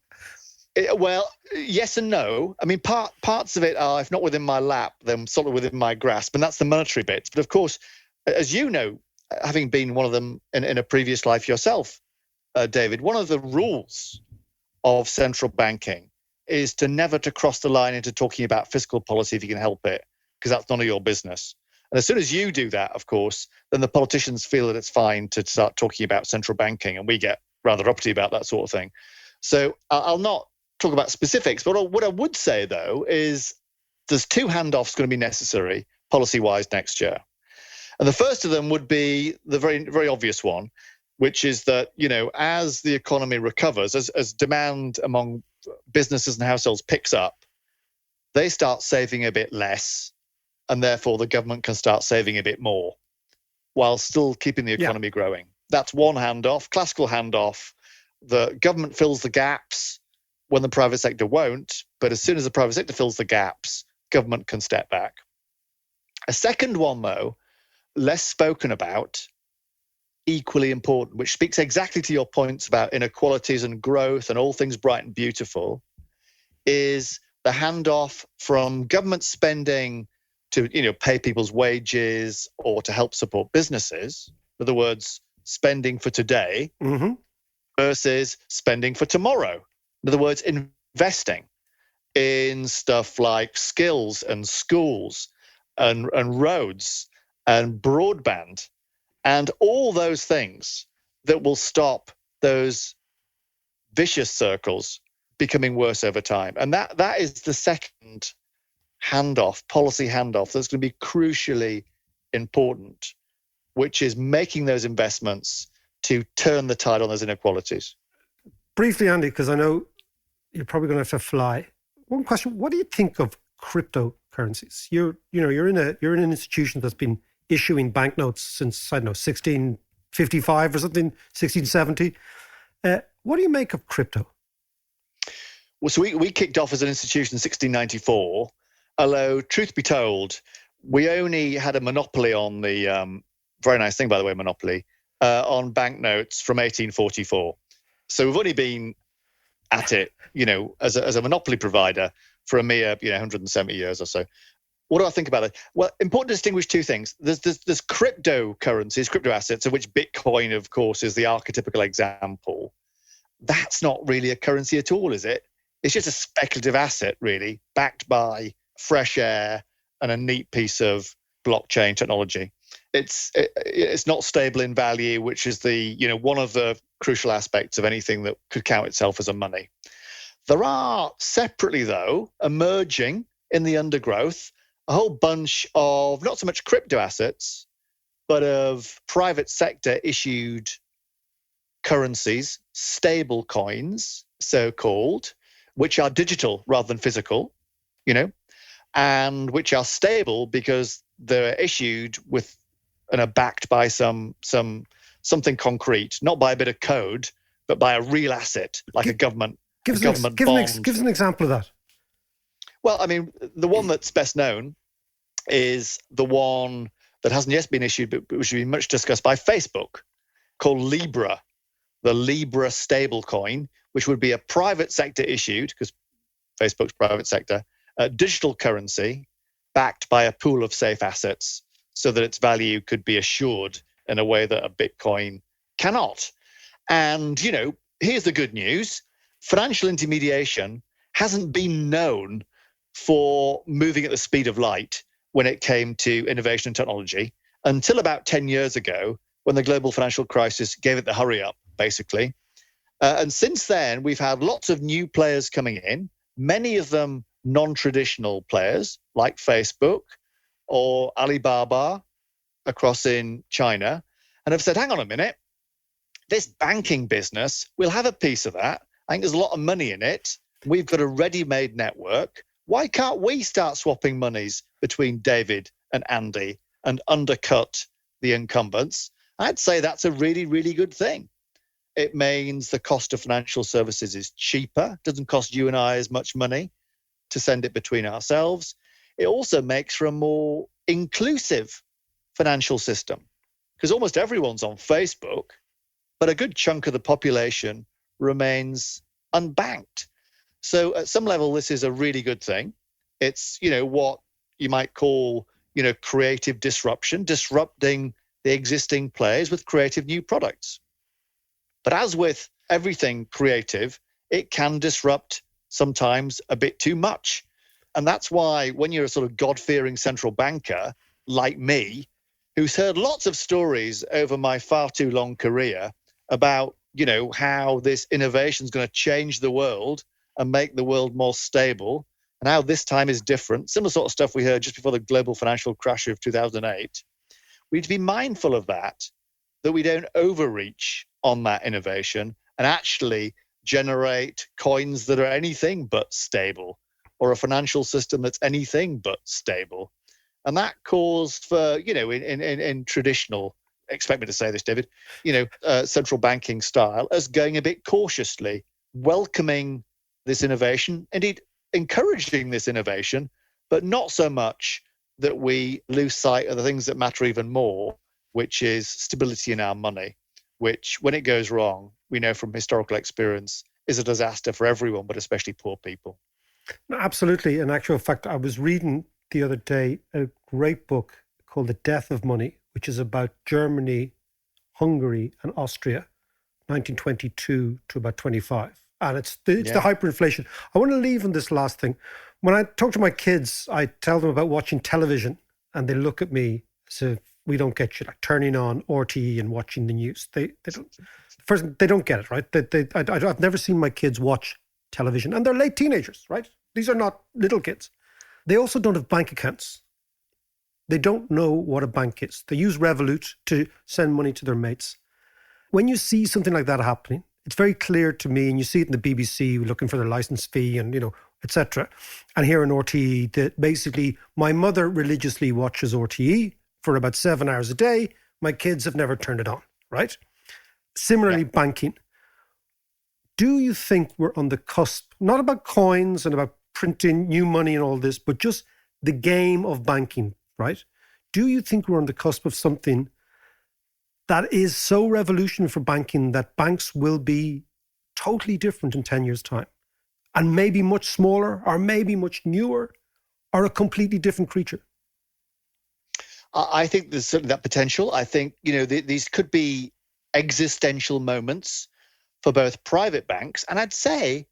yes and no. I mean, parts of it are, if not within my lap, then sort of within my grasp, and that's the monetary bits. But of course, as you know, having been one of them in a previous life yourself, David, one of the rules of central banking is never to cross the line into talking about fiscal policy if you can help it, because that's none of your business. And as soon as you do that, of course, then the politicians feel that it's fine to start talking about central banking, and we get rather uppity about that sort of thing. So I'll not talk about specifics, but what I would say, though, is there's two handoffs going to be necessary policy-wise next year. And the first of them would be the very, very obvious one, which is that, as the economy recovers, as demand among businesses and households picks up, they start saving a bit less, and therefore the government can start saving a bit more while still keeping the economy growing. That's one handoff, classical handoff. The government fills the gaps when the private sector won't, but as soon as the private sector fills the gaps, government can step back. A second one, though, less spoken about, equally important, which speaks exactly to your points about inequalities and growth and all things bright and beautiful, is the handoff from government spending to pay people's wages or to help support businesses. In other words, spending for today versus spending for tomorrow. In other words, investing in stuff like skills and schools and roads and broadband and all those things that will stop those vicious circles becoming worse over time. And that is the second policy handoff that's going to be crucially important, which is making those investments to turn the tide on those inequalities. Briefly, Andy, because I know you're probably going to have to fly. One question: what do you think of cryptocurrencies? You're in an institution that's been issuing banknotes since, I don't know, 1655 or something, 1670. What do you make of crypto? Well, so we kicked off as an institution in 1694, although, truth be told, we only had a monopoly on the, very nice thing, by the way, monopoly, on banknotes from 1844. So we've only been at it, as a monopoly provider for a mere, 170 years or so. What do I think about it? Well, important to distinguish two things. There's cryptocurrencies, crypto assets, of which Bitcoin, of course, is the archetypical example. That's not really a currency at all, is it? It's just a speculative asset, really, backed by fresh air and a neat piece of blockchain technology. It's not stable in value, which is one of the crucial aspects of anything that could count itself as a money. There are separately, though, emerging in the undergrowth, a whole bunch of not so much crypto assets, but of private sector issued currencies, stable coins, so-called, which are digital rather than physical, and which are stable because they're issued with and are backed by something concrete, not by a bit of code, but by a real asset, like a government bond. Give us an example of that. Well, I mean, the one that's best known is the one that hasn't yet been issued, but which has been much discussed by Facebook, called Libra, the Libra stablecoin, which would be a private sector issued, because Facebook's private sector, digital currency backed by a pool of safe assets so that its value could be assured in a way that a Bitcoin cannot. And, here's the good news. Financial intermediation hasn't been known for moving at the speed of light when it came to innovation and technology until about 10 years ago, when the global financial crisis gave it the hurry up, basically. And since then, we've had lots of new players coming in, many of them non-traditional players like Facebook or Alibaba across in China, and have said, hang on a minute, this banking business, we'll have a piece of that. I think there's a lot of money in it. We've got a ready-made network. Why can't we start swapping monies between David and Andy and undercut the incumbents? I'd say that's a really, really good thing. It means the cost of financial services is cheaper. It doesn't cost you and I as much money to send it between ourselves. It also makes for a more inclusive financial system, because almost everyone's on Facebook, but a good chunk of the population remains unbanked. So at some level, this is a really good thing. It's, what you might call, creative disruption, disrupting the existing players with creative new products. But as with everything creative, it can disrupt sometimes a bit too much. And that's why when you're a sort of God-fearing central banker like me, who's heard lots of stories over my far too long career about, how this innovation is going to change the world and make the world more stable, and how this time is different, similar sort of stuff we heard just before the global financial crash of 2008, we need to be mindful of that we don't overreach on that innovation and actually generate coins that are anything but stable, or a financial system that's anything but stable. And that calls for, in traditional, expect me to say this, David, central banking style, as going a bit cautiously, welcoming this innovation, indeed encouraging this innovation, but not so much that we lose sight of the things that matter even more, which is stability in our money, which, when it goes wrong, we know from historical experience, is a disaster for everyone, but especially poor people. No, absolutely. In actual fact, I was reading the other day a great book called The Death of Money, which is about Germany, Hungary, and Austria, 1922 to about 25. And it's the hyperinflation. I want to leave on this last thing. When I talk to my kids, I tell them about watching television, and they look at me as if we don't get you, like turning on RTE and watching the news. They don't. First, they don't get it, right? I've never seen my kids watch television, and they're late teenagers, right? These are not little kids. They also don't have bank accounts. They don't know what a bank is. They use Revolut to send money to their mates. When you see something like that happening, it's very clear to me, and you see it in the BBC looking for their license fee and, etc. And here in RTE, that basically my mother religiously watches RTE for about 7 hours a day. My kids have never turned it on, right? Similarly, banking. Do you think we're on the cusp, not about coins and about printing new money and all this, but just the game of banking, right? Do you think we're on the cusp of something that is so revolutionary for banking that banks will be totally different in 10 years' time, and maybe much smaller, or maybe much newer, or a completely different creature? I think there's certainly that potential. I think, these could be existential moments for both private banks, and I'd say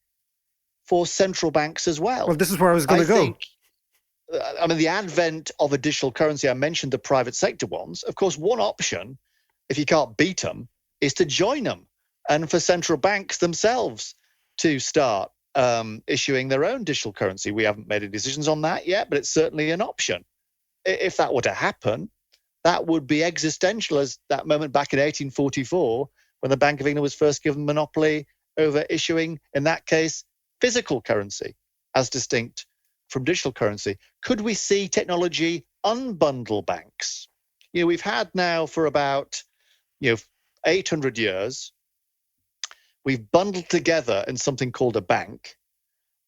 for central banks as well. Well, this is where I was going to go. The advent of a digital currency, I mentioned the private sector ones. Of course, one option, if you can't beat them, is to join them, and for central banks themselves to start issuing their own digital currency. We haven't made any decisions on that yet, but it's certainly an option. If that were to happen, that would be existential as that moment back in 1844 when the Bank of England was first given monopoly over issuing, in that case, physical currency as distinct from digital currency. Could we see technology unbundle banks? We've had now for about 800 years, we've bundled together in something called a bank,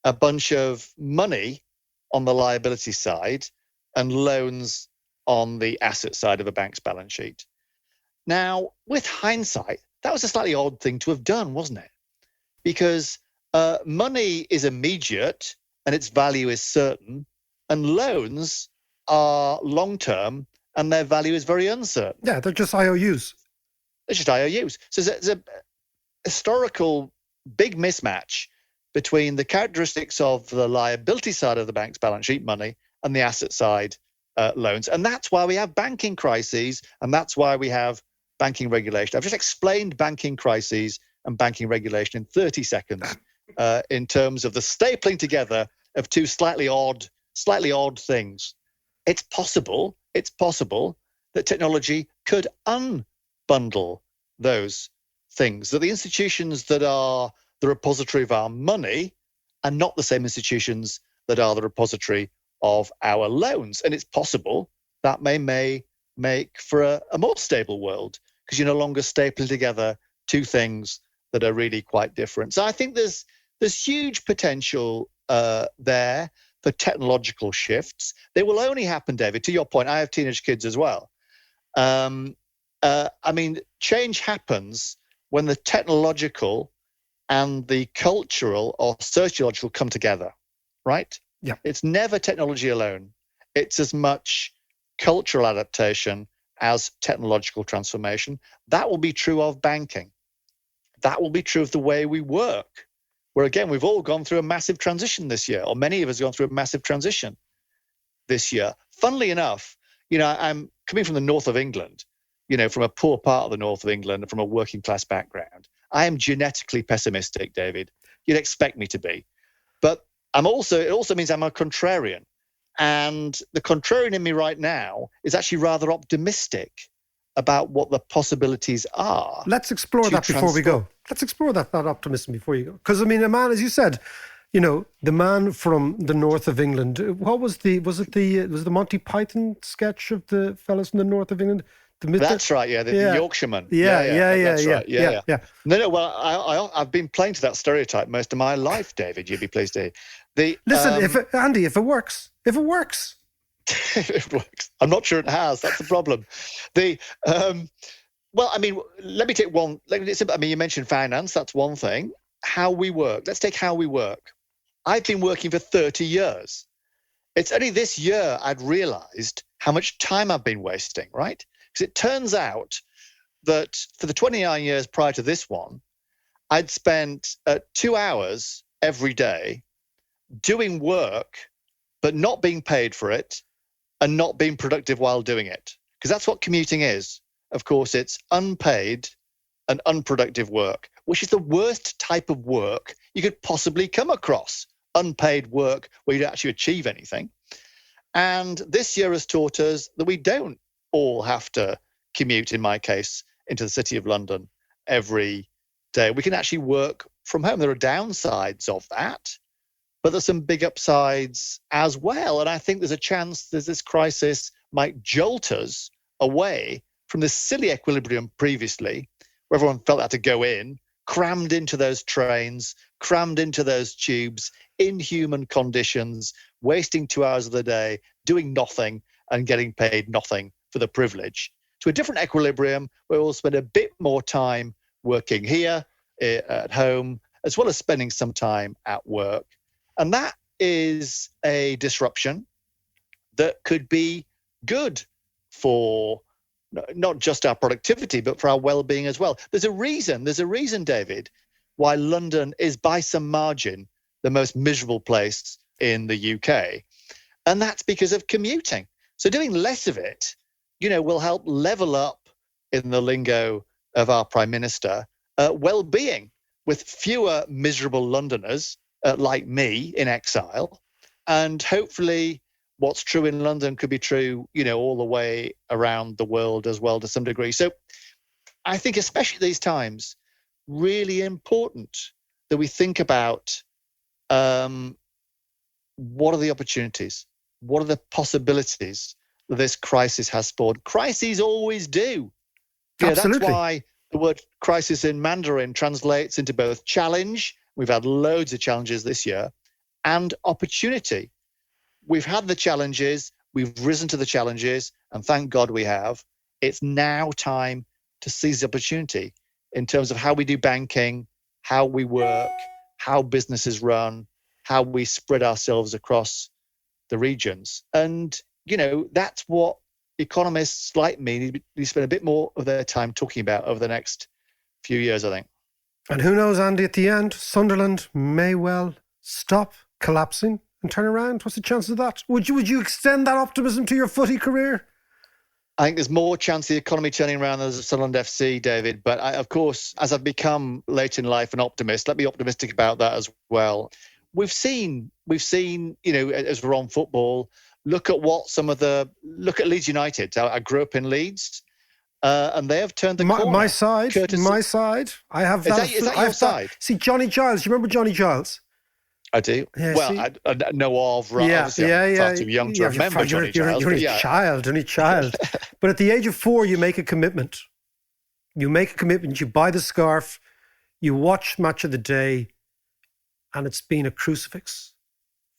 a bunch of money on the liability side and loans on the asset side of a bank's balance sheet. Now, with hindsight, that was a slightly odd thing to have done, wasn't it? Because money is immediate and its value is certain, and loans are long-term and their value is very uncertain. Yeah, they're just IOUs. They're just IOUs. So there's a historical big mismatch between the characteristics of the liability side of the bank's balance sheet, money, and the asset side, loans. And that's why we have banking crises, and that's why we have banking regulation. I've just explained banking crises and banking regulation in 30 seconds in terms of the stapling together of two slightly odd things. It's possible that technology could unbundle those things, that the institutions that are the repository of our money are not the same institutions that are the repository of our loans. And it's possible that may make for a more stable world, because you're no longer stapling together two things that are really quite different. So I think there's huge potential there for technological shifts. They will only happen, David, to your point. I have teenage kids as well. Change happens when the technological and the cultural or sociological come together, right? Yeah. It's never technology alone. It's as much cultural adaptation as technological transformation. That will be true of banking. That will be true of the way we work, where again, we've all gone through a massive transition this year, or many of us have gone through a massive transition this year. Funnily enough, I'm coming from the north of England, from a poor part of the north of England and from a working class background. I am genetically pessimistic, David. You'd expect me to be. But it also means I'm a contrarian. And the contrarian in me right now is actually rather optimistic about what the possibilities are. Let's explore that before we go. Let's explore that optimism before you go. Because, a man, as you said, the man from the north of England, what was the Monty Python sketch of the fellas from the north of England? That's right, yeah, the Yorkshireman. That's right. Yeah. No, well, I've been playing to that stereotype most of my life, David, you'd be pleased to hear. Listen, if it works. If it works. I'm not sure it has. That's the problem. Let me take one. You mentioned finance. That's one thing. How we work. Let's take how we work. I've been working for 30 years It's only this year I'd realized how much time I've been wasting, right? Because it turns out that for the 29 years prior to this one, I'd spent 2 hours every day doing work, but not being paid for it and not being productive while doing it. Because that's what commuting is. Of course, it's unpaid and unproductive work, which is the worst type of work you could possibly come across. Unpaid work where you don't actually achieve anything. And this year has taught us that we don't all have to commute, in my case, into the City of London every day. We can actually work from home. There are downsides of that, but there's some big upsides as well. And I think there's a chance that this crisis might jolt us away from this silly equilibrium previously, where everyone felt they had to go in, crammed into those trains, crammed into those tubes, inhuman conditions, wasting 2 hours of the day, doing nothing and getting paid nothing for the privilege, to a different equilibrium where we'll spend a bit more time working here at home, as well as spending some time at work. And that is a disruption that could be good for not just our productivity, but for our well-being as well. There's a reason, David, why London is by some margin the most miserable place in the UK. And that's because of commuting. So doing less of it, will help level up, in the lingo of our Prime Minister, well-being, with fewer miserable Londoners like me in exile. And hopefully what's true in London could be true, all the way around the world as well to some degree. So I think especially these times, really important that we think about what are the opportunities? What are the possibilities that this crisis has spawned? Crises always do. Absolutely. That's why the word crisis in Mandarin translates into both challenge. We've had loads of challenges this year, and opportunity. We've had the challenges, we've risen to the challenges, and thank God we have. It's now time to seize the opportunity in terms of how we do banking, how we work, how businesses run, how we spread ourselves across the regions. And, that's what economists like me need to spend a bit more of their time talking about over the next few years, I think. And who knows, Andy, at the end, Sunderland may well stop collapsing and turn around. What's the chance of that? Would you extend that optimism to your footy career? I think there's more chance of the economy turning around than there's Sunderland FC, David. But of course, as I've become late in life an optimist, let me be optimistic about that as well. We've seen, as we're on football, look at Leeds United. I grew up in Leeds, and they have turned the corner. My side. I have that. Is that your side? See, Johnny Giles. You remember Johnny Giles? I do. Yeah, I know of. Right? Yeah. Far too young to remember Johnny Giles. You're a child. But at the age of 4, you make a commitment. You buy the scarf, you watch Match of the Day, and it's been a crucifix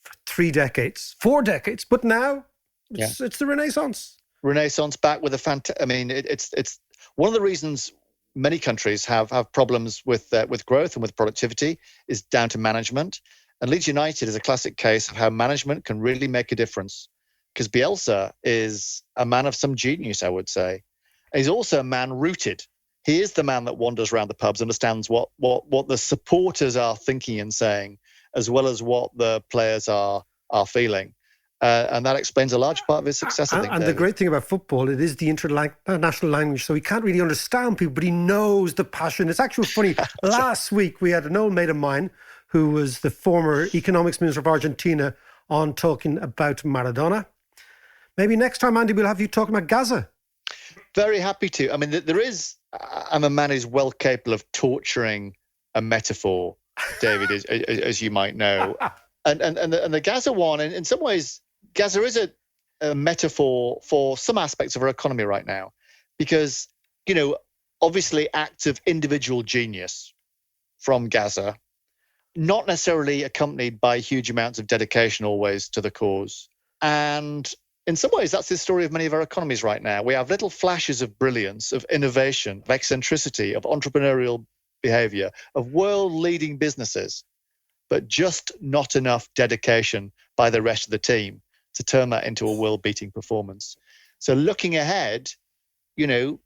for 3 decades, 4 decades. But now it's the Renaissance. Renaissance back with it's one of the reasons many countries have problems with growth and with productivity is down to management. And Leeds United is a classic case of how management can really make a difference, because Bielsa is a man of some genius, I would say. And he's also a man rooted. He is the man that wanders around the pubs, understands what the supporters are thinking and saying, as well as what the players are feeling. And that explains a large part of his success, I think. And the great thing about football, it is the international language, so he can't really understand people, but he knows the passion. It's actually funny. Last week, we had an old mate of mine who was the former economics minister of Argentina on talking about Maradona. Maybe next time, Andy, we'll have you talking about Gaza. Very happy to. I mean, I'm a man who's well capable of torturing a metaphor, David, as you might know. And the Gaza one, in some ways, Gaza is a metaphor for some aspects of our economy right now, because, obviously acts of individual genius from Gaza, not necessarily accompanied by huge amounts of dedication always to the cause. And in some ways, that's the story of many of our economies right now. We have little flashes of brilliance, of innovation, of eccentricity, of entrepreneurial behavior, of world-leading businesses, but just not enough dedication by the rest of the team to turn that into a world-beating performance. So looking ahead, you know,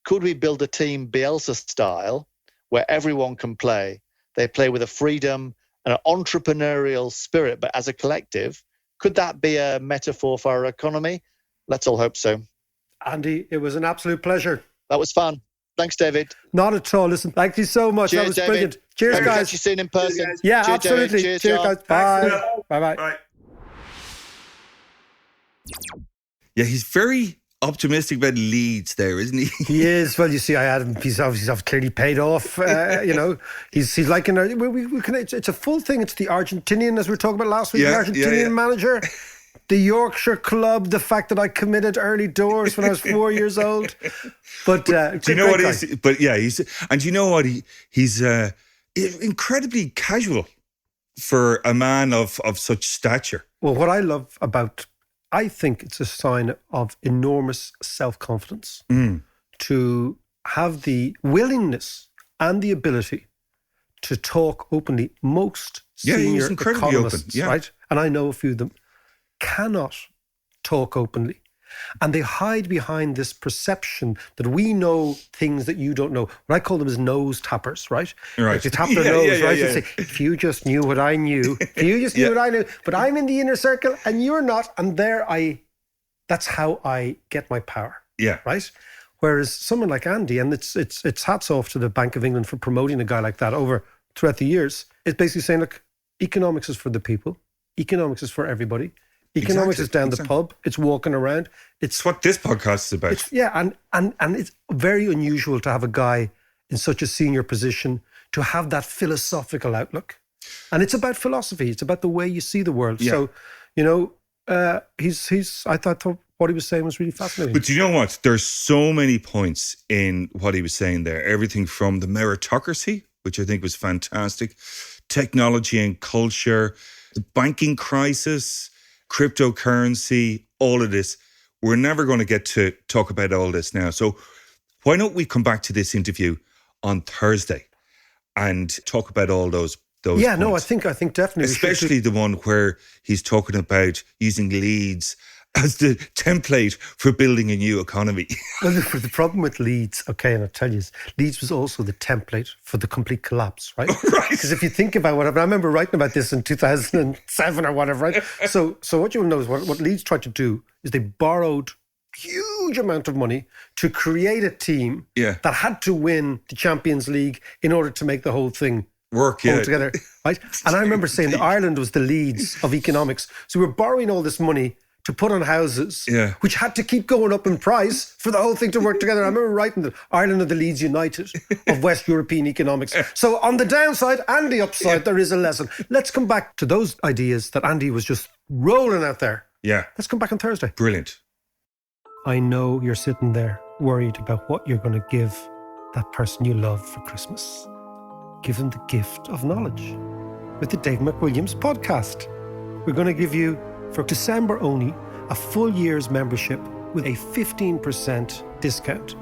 could we build a team Bielsa style where everyone can play? They play with a freedom and an entrepreneurial spirit, but as a collective. Could that be a metaphor for our economy? Let's all hope so. Andy, it was an absolute pleasure. That was fun. Thanks, David. Not at all. Listen, thank you so much. Cheers, that was David. brilliant. Cheers, Hope to guys. catch you soon in person. Yeah, Cheers, absolutely. David. Cheers, Cheers, John. guys. Bye. Phil. Bye-bye. Right. Yeah, he's very optimistic about Leeds there, isn't he? He is. Well, you see, I had him. He's obviously clearly paid off. You know, he's like in a, we can, it's a full thing. It's the Argentinian, as we were talking about last week, the Argentinian manager, the Yorkshire club, the fact that I committed early doors when I was 4 years old. But do you know what he's? But yeah, and do you know what he's incredibly casual for a man of such stature. Well, what I love about, I think it's a sign of enormous self-confidence to have the willingness and the ability to talk openly. Most senior economists, right? And I know a few of them, cannot talk openly. And they hide behind this perception that we know things that you don't know. What I call them is nose tappers, right? Like they tap their nose, right? And say, if you just knew what I knew, if you just knew what I knew, but I'm in the inner circle and you're not. And that's how I get my power. Yeah. Right? Whereas someone like Andy, and it's hats off to the Bank of England for promoting a guy like that throughout the years, is basically saying, look, economics is for the people. Economics is for everybody. Economics is down the pub. It's walking around. It's what this podcast is about. And it's very unusual to have a guy in such a senior position to have that philosophical outlook. And it's about philosophy. It's about the way you see the world. Yeah. So, you know, I thought what he was saying was really fascinating. But do you know what? There's so many points in what he was saying there. Everything from the meritocracy, which I think was fantastic, technology and culture, the banking crisis, cryptocurrency, all of this. We're never going to get to talk about all this now. So why don't we come back to this interview on Thursday and talk about all those yeah, points. No, I think definitely. Especially the one where he's talking about using Leeds as the template for building a new economy. Well, the problem with Leeds, okay, and I'll tell you, Leeds was also the template for the complete collapse, right? Right. Because if you think about I remember writing about this in 2007 or whatever, right? So what you'll know is what Leeds tried to do is they borrowed huge amount of money to create a team that had to win the Champions League in order to make the whole thing work together, right? And I remember saying that Ireland was the Leeds of economics. So we were borrowing all this money to put on houses, which had to keep going up in price for the whole thing to work together. I remember writing that Ireland are the Leeds United of West European economics. So on the downside and the upside, there is a lesson. Let's come back to those ideas that Andy was just rolling out there. Yeah. Let's come back on Thursday. Brilliant. I know you're sitting there worried about what you're going to give that person you love for Christmas. Give them the gift of knowledge with the Dave McWilliams podcast. We're going to give you, for December only, a full year's membership with a 15% discount.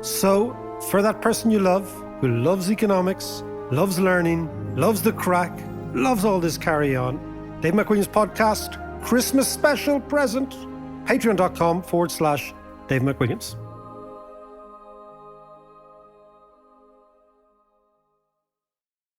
So for that person you love, who loves economics, loves learning, loves the crack, loves all this carry on, Dave McWilliams podcast, Christmas special present, patreon.com/Dave McWilliams.